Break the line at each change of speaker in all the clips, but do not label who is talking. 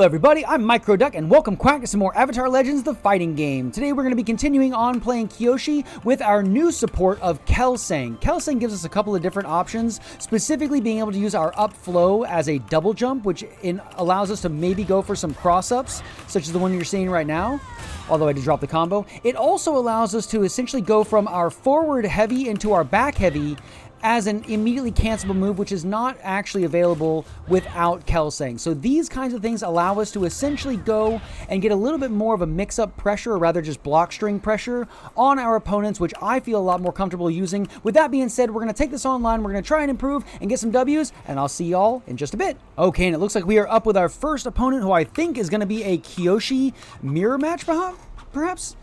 everybody, I'm MicroDuck and welcome back to some more Avatar Legends, the fighting game. Today we're going to be continuing on playing Kyoshi with our new support of Kelsang. Kelsang gives us a couple of different options, specifically being able to use our up flow as a double jump, which allows us to maybe go for some cross-ups, such as the one you're seeing right now, although I did drop the combo. It also allows us to essentially go from our forward heavy into our back heavy as an immediately cancelable move, which is not actually available without Kelsang. So these kinds of things allow us to essentially go and get a little bit more of a mix-up pressure, or rather just block string pressure, on our opponents, which I feel a lot more comfortable using. With that being said, we're going to take this online, we're going to try and improve and get some W's, and I'll see y'all in just a bit. Okay, and it looks like we are up with our first opponent, who I think is going to be a Kyoshi mirror match, perhaps?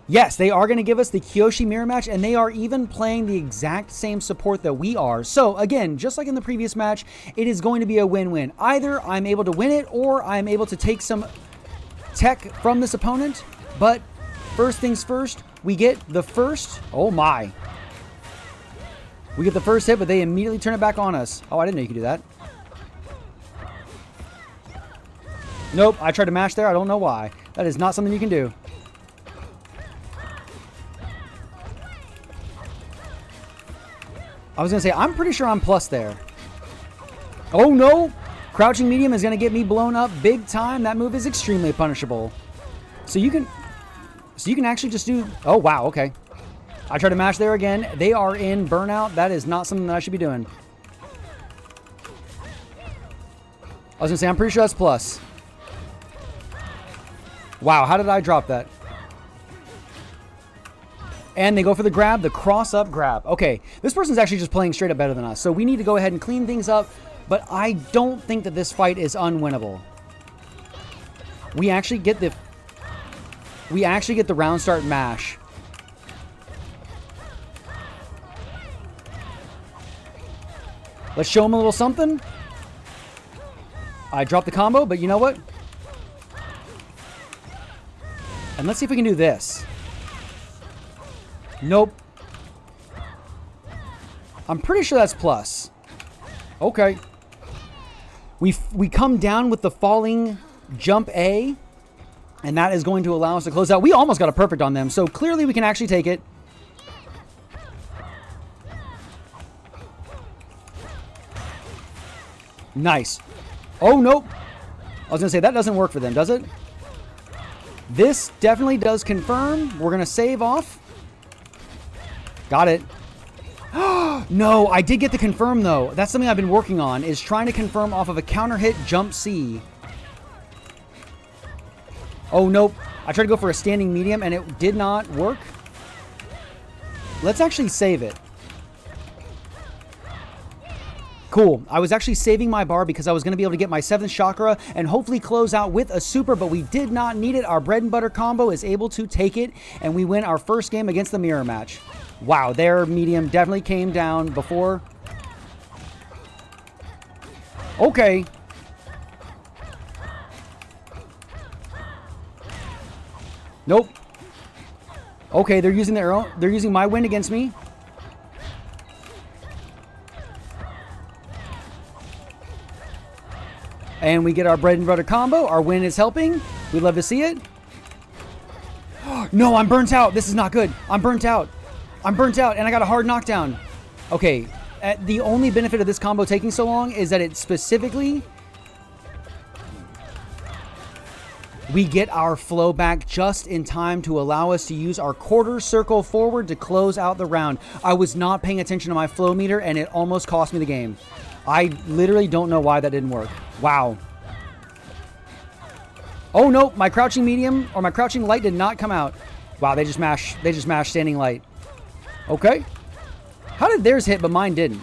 Yes, they are going to give us the Kyoshi mirror match, and they are even playing the exact same support that we are. So, again, just like in the previous match, it is going to be a win-win. Either I'm able to win it, or I'm able to take some tech from this opponent. But first things first, we get the first... Oh, my. We get the first hit, but they immediately turn it back on us. Oh, I didn't know you could do that. Nope, I tried to mash there. I don't know why. That is not something you can do. I was going to say, I'm pretty sure I'm plus there. Oh, no. Crouching medium is going to get me blown up big time. That move is extremely punishable. So you can actually just do... Oh, wow. Okay. I try to mash there again. They are in burnout. That is not something that I should be doing. I was going to say, I'm pretty sure that's plus. Wow. How did I drop that? And they go for the grab, the cross-up grab. Okay, this person's actually just playing straight up better than us. So we need to go ahead and clean things up. But I don't think that this fight is unwinnable. We actually get the round start mash. Let's show him a little something. I dropped the combo, but you know what? And let's see if we can do this. Nope. I'm pretty sure that's plus. Okay. We come down with the falling jump A, and that is going to allow us to close out. We almost got a perfect on them, so clearly we can actually take it. Nice. Oh, nope. I was going to say, that doesn't work for them, does it? This definitely does confirm. We're going to save off. Got it. No, I did get the confirm, though. That's something I've been working on, is trying to confirm off of a counter hit jump C. Oh, nope. I tried to go for a standing medium, and it did not work. Let's actually save it. Cool. I was actually saving my bar because I was going to be able to get my 7th chakra and hopefully close out with a super, but we did not need it. Our bread and butter combo is able to take it, and we win our first game against the mirror match. Wow, their medium definitely came down before. Okay. Nope. Okay, they're using their own. They're using my wind against me. And we get our bread and butter combo. Our win is helping. We'd love to see it. No, I'm burnt out. This is not good. I'm burnt out. I'm burnt out, and I got a hard knockdown. Okay, the only benefit of this combo taking so long is that it specifically... We get our flow back just in time to allow us to use our quarter circle forward to close out the round. I was not paying attention to my flow meter, and it almost cost me the game. I literally don't know why that didn't work. Wow. Oh, no, my crouching medium, or my crouching light did not come out. Wow, they just mashed standing light. Okay. How did theirs hit, but mine didn't?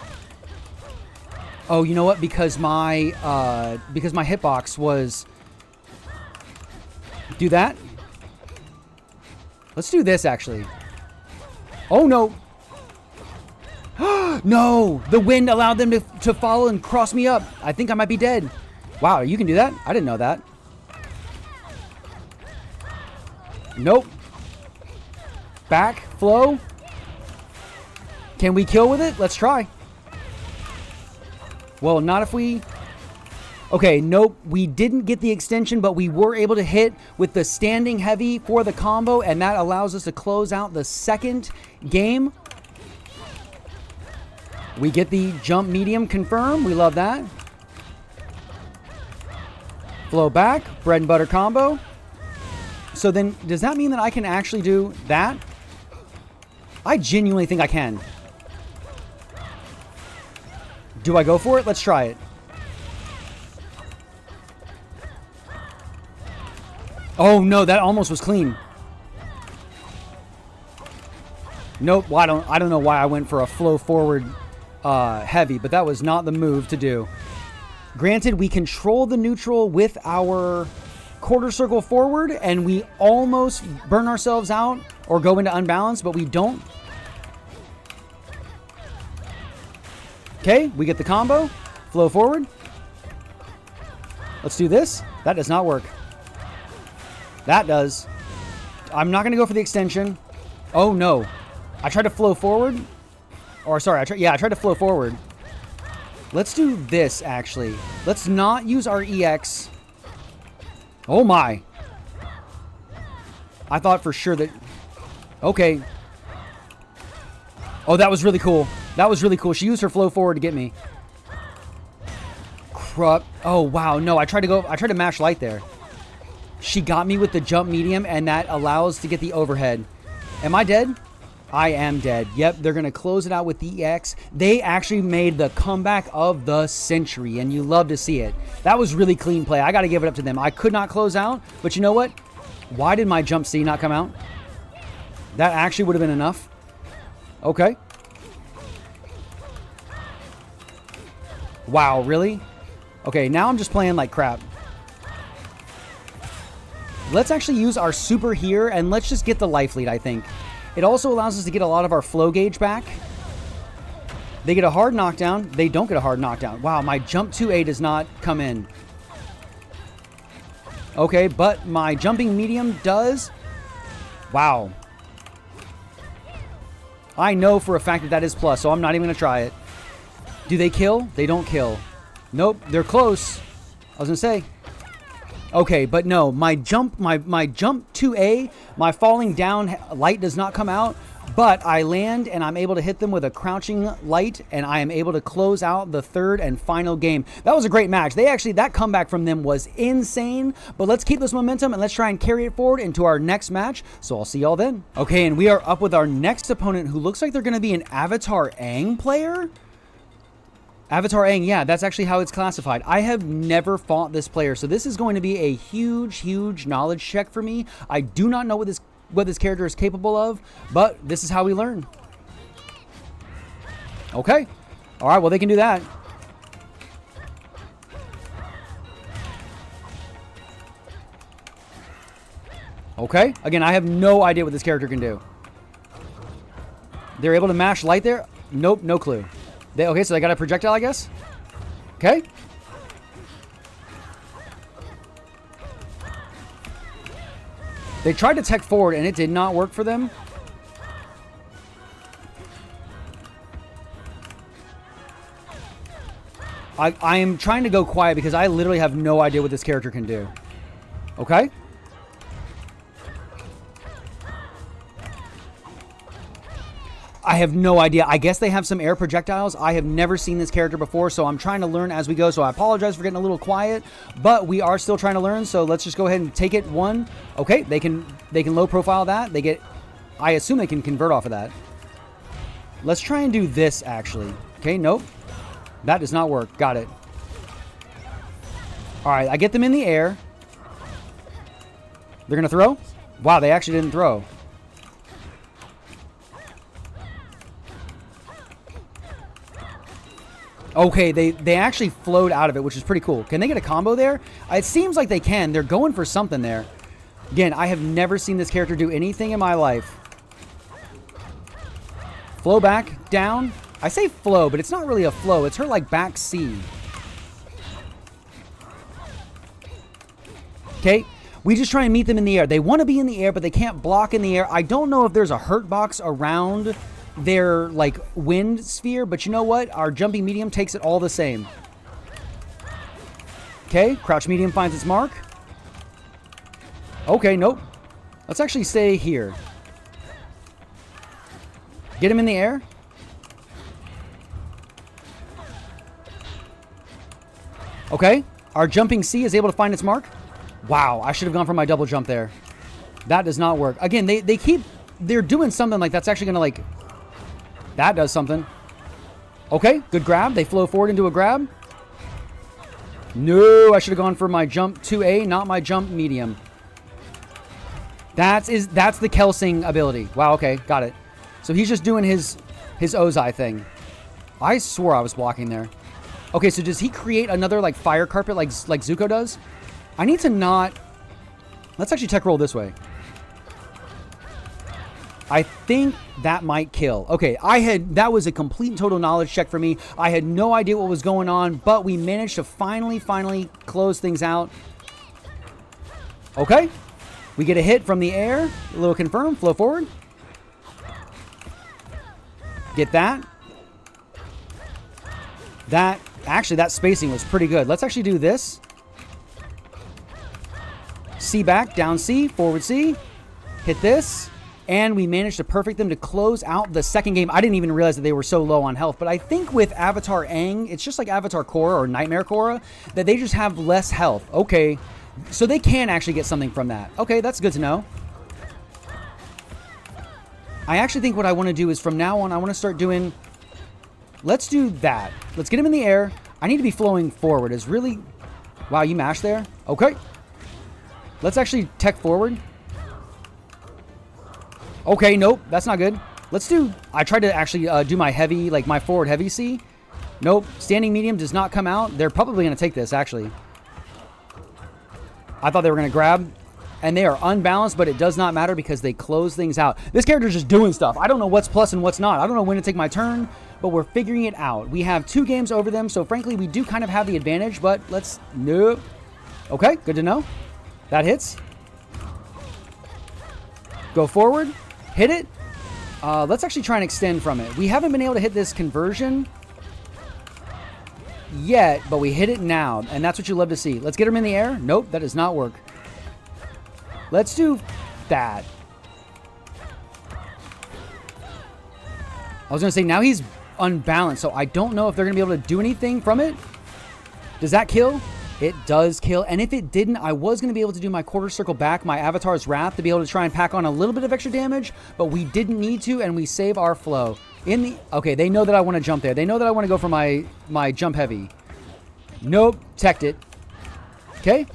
Oh, you know what? Because my hitbox was... Do that. Let's do this, actually. Oh, no. No! The wind allowed them to follow and cross me up. I think I might be dead. Wow, you can do that? I didn't know that. Nope. Back, flow. Can we kill with it? Let's try. Well, not if we... Okay, nope, we didn't get the extension, but we were able to hit with the standing heavy for the combo, and that allows us to close out the second game. We get the jump medium confirm. We love that. Flow back, bread and butter combo. So then, does that mean that I can actually do that? I genuinely think I can. Do I go for it? Let's try it. Oh no, that almost was clean. Nope, well, I don't know why I went for a flow forward heavy, but that was not the move to do. Granted, we control the neutral with our quarter circle forward, and we almost burn ourselves out or go into unbalance, but we don't. Okay, we get the combo. Flow forward. Let's do this. That does not work. That does. I'm not going to go for the extension. Oh, no. I tried to flow forward. Or, sorry, I tried to flow forward. Let's do this, actually. Let's not use our EX. Oh, my. I thought for sure that... Okay. Oh, that was really cool. That was really cool. She used her flow forward to get me. Crap. Oh, wow. No, I tried to mash light there. She got me with the jump medium, and that allows to get the overhead. Am I dead? I am dead. Yep, they're going to close it out with the EX. They actually made the comeback of the century, and you love to see it. That was really clean play. I got to give it up to them. I could not close out, but you know what? Why did my jump C not come out? That actually would have been enough. Okay. Wow, really? Okay, now I'm just playing like crap. Let's actually use our super here, and let's just get the life lead, I think. It also allows us to get a lot of our flow gauge back. They get a hard knockdown. They don't get a hard knockdown. Wow, my jump 2A does not come in. Okay, but my jumping medium does. Wow. I know for a fact that that is plus, so I'm not even going to try it. Do they kill? They don't kill. Nope, they're close. I was going to say. Okay, but no, my jump 2A, my falling down light does not come out, but I land and I'm able to hit them with a crouching light, and I am able to close out the third and final game. That was a great match. That comeback from them was insane, but let's keep this momentum and let's try and carry it forward into our next match, so I'll see y'all then. Okay, and we are up with our next opponent, who looks like they're going to be an Avatar Aang player. Avatar Aang, yeah, that's actually how it's classified. I have never fought this player, so this is going to be a huge, huge knowledge check for me. I do not know what this character is capable of, but this is how we learn. Okay. All right, well, they can do that. Okay. Again, I have no idea what this character can do. They're able to mash light there? Nope, no clue. Okay, so they got a projectile, I guess? Okay. They tried to tech forward, and it did not work for them. I am trying to go quiet because I literally have no idea what this character can do. Okay. I have no idea. I guess they have some air projectiles. I have never seen this character before, so I'm trying to learn as we go. So I apologize for getting a little quiet, but we are still trying to learn. So let's just go ahead and take it one. Okay, they can low profile that. I assume they can convert off of that. Let's try and do this actually. Okay, nope. That does not work. Got it. All right, I get them in the air. They're gonna throw? Wow, they actually didn't throw. Okay, they actually flowed out of it, which is pretty cool. Can they get a combo there? It seems like they can. They're going for something there. Again, I have never seen this character do anything in my life. Flow back, down. I say flow, but it's not really a flow. It's her, like, back C. Okay, we just try and meet them in the air. They want to be in the air, but they can't block in the air. I don't know if there's a hurt box around their like wind sphere, but you know what? Our jumping medium takes it all the same. Okay, crouch medium finds its mark. Okay, nope. Let's actually stay here. Get him in the air. Okay, our jumping C is able to find its mark. Wow, I should have gone for my double jump there. That does not work. Again, they're doing something like that's actually going to that does something. Okay, good grab. They flow forward into a grab. No, I should have gone for my jump 2A, not my jump medium. That's the Kelsang ability. Wow, okay, got it. So he's just doing his Ozai thing. I swore I was walking there. Okay, so does he create another like fire carpet like Zuko does? I need to not... Let's actually tech roll this way. I think that might kill. Okay, that was a complete and total knowledge check for me. I had no idea what was going on, but we managed to finally close things out. Okay. We get a hit from the air. A little confirm. Flow forward. Get that. Actually, that spacing was pretty good. Let's actually do this. C back, down C, forward C. Hit this. And we managed to perfect them to close out the second game. I didn't even realize that they were so low on health. But I think with Avatar Aang, it's just like Avatar Korra or Nightmare Korra, that they just have less health. Okay. So they can actually get something from that. Okay, that's good to know. I actually think what I want to do is from now on, I want to start doing... Let's do that. Let's get him in the air. I need to be flowing forward. Is really... Wow, you mashed there? Okay. Let's actually tech forward. Okay, nope. That's not good. Let's do... I tried to actually do my heavy, like my forward heavy C. Nope. Standing medium does not come out. They're probably going to take this, actually. I thought they were going to grab, and they are unbalanced, but it does not matter because they close things out. This character's just doing stuff. I don't know what's plus and what's not. I don't know when to take my turn, but we're figuring it out. We have 2 games over them, so frankly, we do kind of have the advantage, but let's... Nope. Okay, good to know. That hits. Go forward. Hit it. Let's actually try and extend from it. We haven't been able to hit this conversion yet, but we hit it now, and that's what you love to see. Let's get him in the air. Nope, that does not work. Let's do that. I was going to say, now he's unbalanced, so I don't know if they're going to be able to do anything from it. Does that kill? It does kill, and if it didn't, I was going to be able to do my quarter circle back, my Avatar's Wrath, to be able to try and pack on a little bit of extra damage, but we didn't need to, and we save our flow. Okay, they know that I want to jump there. They know that I want to go for my jump heavy. Nope, teched it. Okay.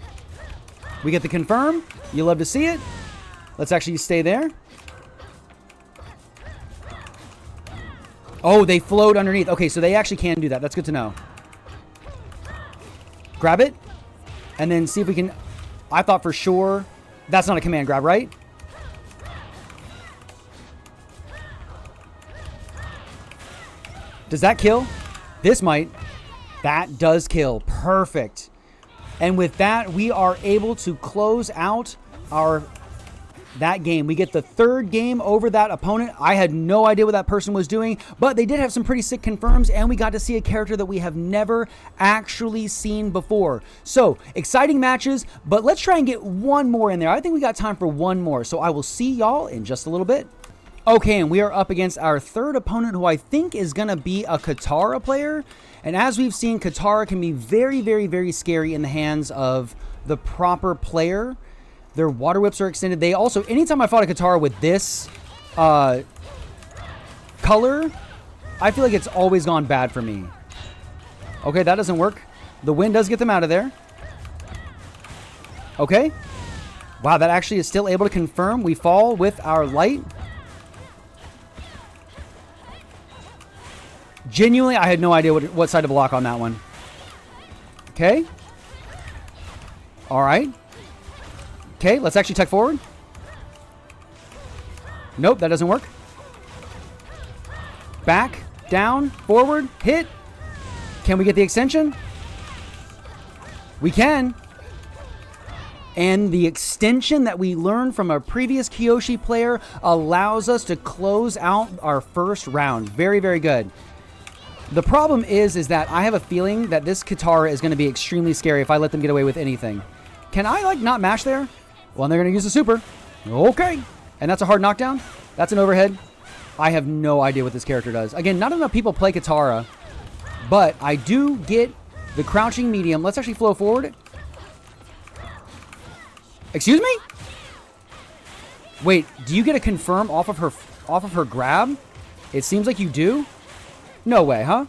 We get the confirm. You love to see it. Let's actually stay there. Oh, they flowed underneath. Okay, so they actually can do that. That's good to know. Grab it. And then see if we can... I thought for sure... That's not a command grab, right? Does that kill? This might. That does kill. Perfect. And with that, we are able to close out that game. We get the 3rd game over that opponent. I had no idea what that person was doing, but they did have some pretty sick confirms, and we got to see a character that we have never actually seen before. So, exciting matches, but let's try and get one more in there. I think we got time for one more, so I will see y'all in just a little bit. Okay, and we are up against our 3rd opponent, who I think is going to be a Katara player. And as we've seen, Katara can be very, very, very scary in the hands of the proper player. Their water whips are extended. They also, anytime I fought a Katara with this color, I feel like it's always gone bad for me. Okay, that doesn't work. The wind does get them out of there. Okay. Wow, that actually is still able to confirm. We fall with our light. Genuinely, I had no idea what side to block on that one. Okay. All right. Okay, let's actually tech forward. Nope, that doesn't work. Back, down, forward, hit. Can we get the extension? We can. And the extension that we learned from a previous Kyoshi player allows us to close out our first round. Very, very good. The problem is that I have a feeling that this Katara is going to be extremely scary if I let them get away with anything. Can I, like, not mash there? Well, they're going to use the super. Okay. And that's a hard knockdown. That's an overhead. I have no idea what this character does. Again, not enough people play Katara, but I do get the crouching medium. Let's actually flow forward. Excuse me? Wait, do you get a confirm off of her grab? It seems like you do. No way, huh?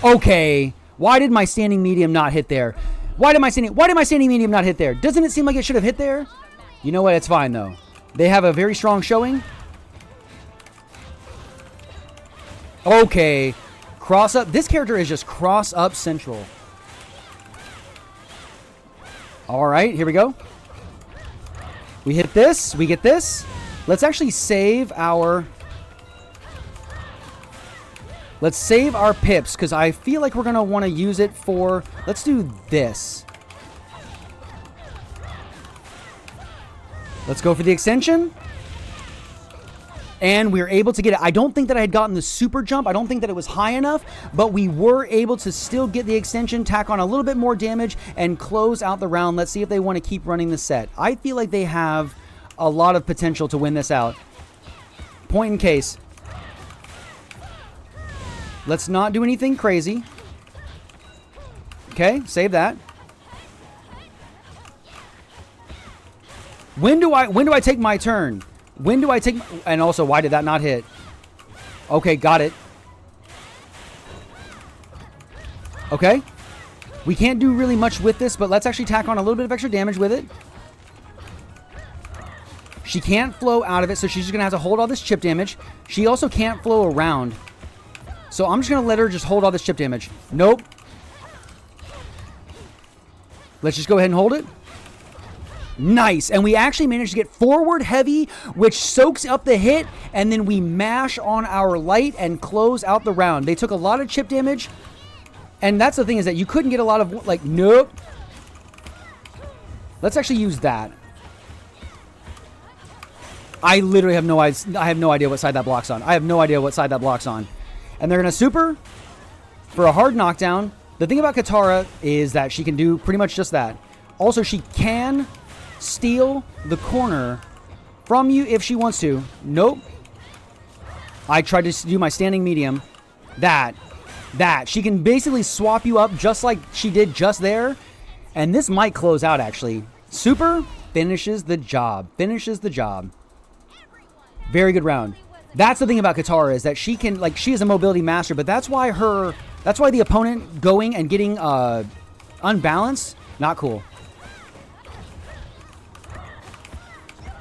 Okay. Why did my standing medium not hit there? Why did my standing medium not hit there? Doesn't it seem like it should have hit there? You know what? It's fine, though. They have a very strong showing. Okay. Cross up. This character is just cross up central. All right, here we go. We hit this. We get this. Let's actually save our... Let's save our pips, because I feel like we're going to want to use it for... Let's do this. Let's go for the extension. And we were able to get it. I don't think that I had gotten the super jump. I don't think that it was high enough, but we were able to still get the extension, tack on a little bit more damage, and close out the round. Let's see if they want to keep running the set. I feel like they have a lot of potential to win this out. Point in case. Let's not do anything crazy. Okay, save that. When do I take my turn? When do I take my, and also, why did that not hit? Okay, got it. Okay. We can't do really much with this, but let's actually tack on a little bit of extra damage with it. She can't flow out of it, so she's just going to have to hold all this chip damage. She also can't flow around. So I'm just going to let her just hold all this chip damage. Nope. Let's just go ahead and hold it. Nice. And we actually managed to get forward heavy, which soaks up the hit, and then we mash on our light and close out the round. They took a lot of chip damage, and that's the thing, is that you couldn't get a lot of, like, nope. Let's actually use that. I literally have no idea. I have no idea what side that blocks on. I have no idea what side that blocks on. And they're going to super for a hard knockdown. The thing about Katara is that she can do pretty much just that. Also, she can steal the corner from you if she wants to. Nope. I tried to do my standing medium. That. She can basically swap you up just like she did just there. And this might close out, actually. Super finishes the job. Finishes the job. Very good round. That's the thing about Katara, is that she can, like, she is a mobility master, but that's why the opponent going and getting unbalanced, not cool,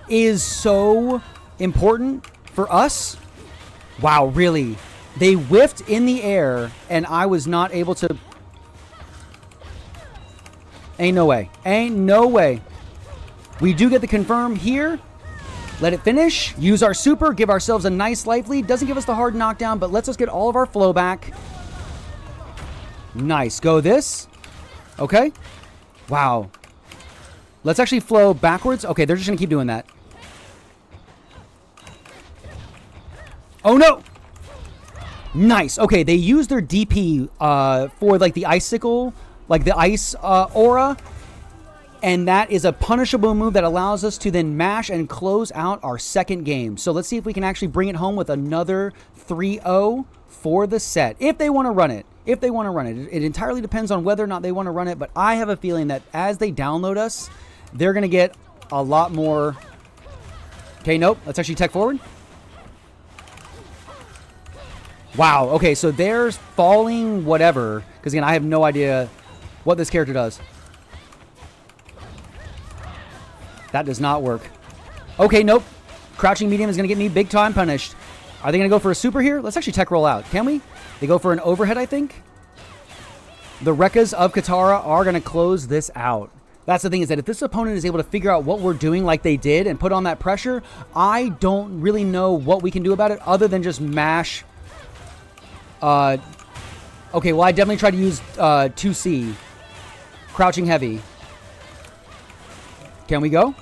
is so important for us. Wow, really? They whiffed in the air, and I was not able to... Ain't no way. Ain't no way. We do get the confirm here. Let it finish. Use our super. Give ourselves a nice life lead. Doesn't give us the hard knockdown, but lets us get all of our flow back. Nice. Go this. Okay. Wow. Let's actually flow backwards. Okay, they're just going to keep doing that. Oh, no. Nice. Okay, they use their DP for, like, the icicle, like the ice aura. And that is a punishable move that allows us to then mash and close out our second game. So let's see if we can actually bring it home with another 3-0 for the set. If they want to run it. If they want to run it. It entirely depends on whether or not they want to run it. But I have a feeling that as they download us, they're going to get a lot more. Okay, nope. Let's actually tech forward. Wow. Okay, so there's falling whatever. Because, again, I have no idea what this character does. That does not work. Okay, nope. Crouching medium is going to get me big time punished. Are they going to go for a super here? Let's actually tech roll out. Can we? They go for an overhead, I think. The Rekkas of Katara are going to close this out. That's the thing, is that if this opponent is able to figure out what we're doing like they did and put on that pressure, I don't really know what we can do about it other than just mash. Okay, well, I definitely tried to use 2C. Crouching heavy. Can we go?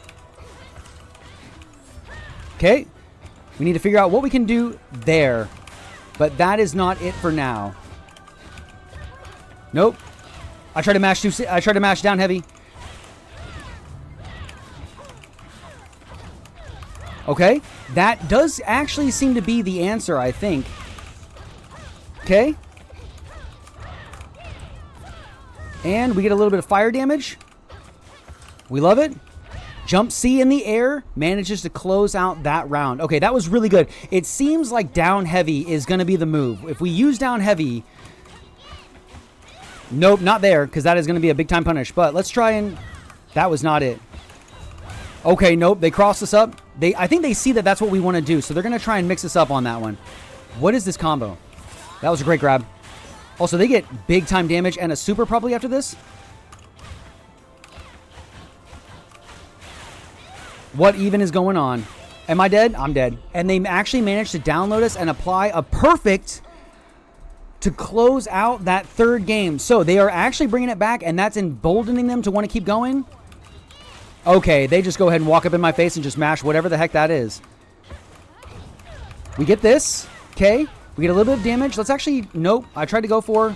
Okay. We need to figure out what we can do there. But that is not it for now. Nope. I tried to mash down heavy. Okay. That does actually seem to be the answer, I think. Okay. And we get a little bit of fire damage. We love it. Jump C in the air manages to close out that round. Okay, that was really good. It seems like down heavy is going to be the move. If we use down heavy... Nope, not there, because that is going to be a big-time punish. But let's try and... That was not it. Okay, nope, they crossed us up. I think they see that that's what we want to do, so they're going to try and mix us up on that one. What is this combo? That was a great grab. Also, they get big-time damage and a super probably after this. What even is going on? Am I dead? I'm dead. And they actually managed to download us and apply a perfect to close out that third game. So they are actually bringing it back, and that's emboldening them to want to keep going. Okay, they just go ahead and walk up in my face and just mash whatever the heck that is. We get this. Okay. We get a little bit of damage. Let's actually... Nope. I tried to go for...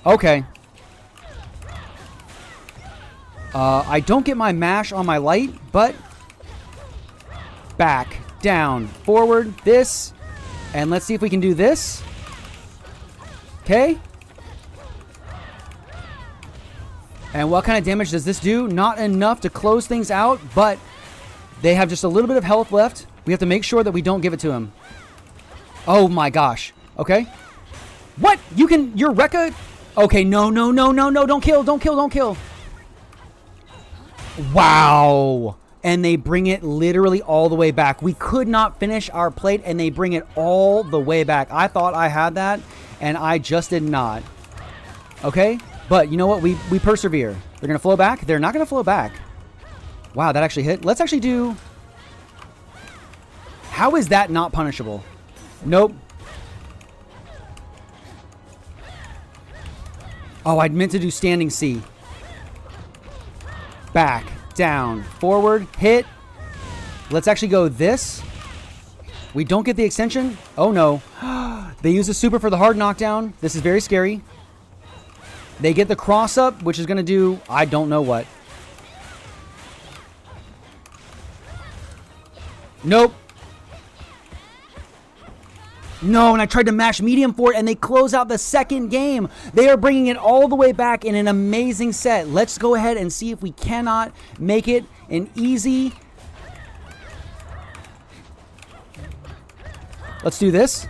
Okay. I don't get my mash on my light, but... Back, down, forward, this. And let's see if we can do this. Okay. And what kind of damage does this do? Not enough to close things out, but they have just a little bit of health left. We have to make sure that we don't give it to him. Oh my gosh. Okay. What? You're Rekka? Okay, no. Don't kill. Wow. And they bring it literally all the way back. We could not finish our plate, and they bring it all the way back. I thought I had that, and I just did not. Okay. But you know what? We persevere. They're going to flow back. They're not going to flow back. Wow, that actually hit. Let's actually do... How is that not punishable? Nope. Oh, I meant to do standing C. Back, down, forward, hit. Let's actually go this. We don't get the extension. Oh, no. They use a super for the hard knockdown. This is very scary. They get the cross up, which is going to do I don't know what. Nope. No, and I tried to mash medium for it, and they close out the second game. They are bringing it all the way back in an amazing set. Let's go ahead and see if we cannot make it an easy... Let's do this.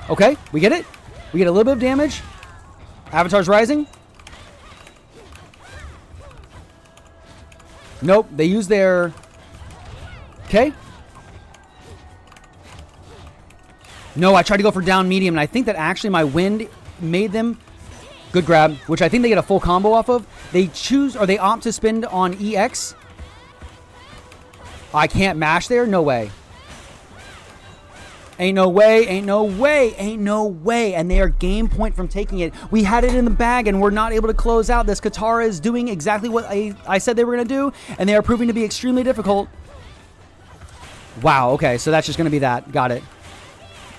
Okay, we get it. We get a little bit of damage. Avatar's rising. Nope, they use their... Okay. No, I tried to go for down medium, and I think that actually my wind made them... Good grab, which I think they get a full combo off of. They choose, or they opt to spend on EX. I can't mash there? No way. Ain't no way, ain't no way, ain't no way. And they are game point from taking it. We had it in the bag, and we're not able to close out. This Katara is doing exactly what I said they were going to do, and they are proving to be extremely difficult. Wow, okay, so that's just going to be that. Got it.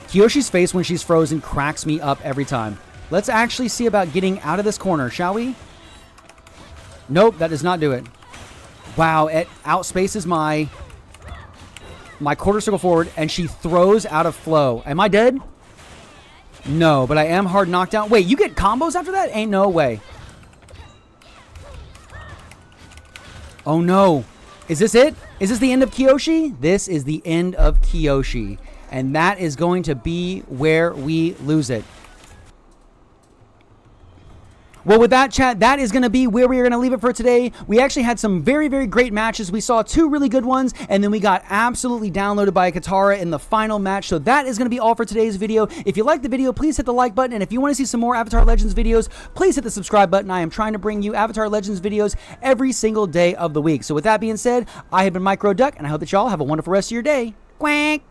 Kyoshi's face when she's frozen cracks me up every time. Let's actually see about getting out of this corner, shall we? Nope, that does not do it. Wow, it outspaces my quarter circle forward, and she throws out of flow. Am I dead? No, but I am hard knocked down. Wait, you get combos after that? Ain't no way. Oh no. Is this it? Is this the end of Kyoshi? This is the end of Kyoshi. And that is going to be where we lose it. Well, with that, chat, that is going to be where we are going to leave it for today. We actually had some very, very great matches. We saw two really good ones, and then we got absolutely downloaded by Katara in the final match. So that is going to be all for today's video. If you like the video, please hit the like button. And if you want to see some more Avatar Legends videos, please hit the subscribe button. I am trying to bring you Avatar Legends videos every single day of the week. So with that being said, I have been Micro Duck, and I hope that y'all have a wonderful rest of your day. Quack!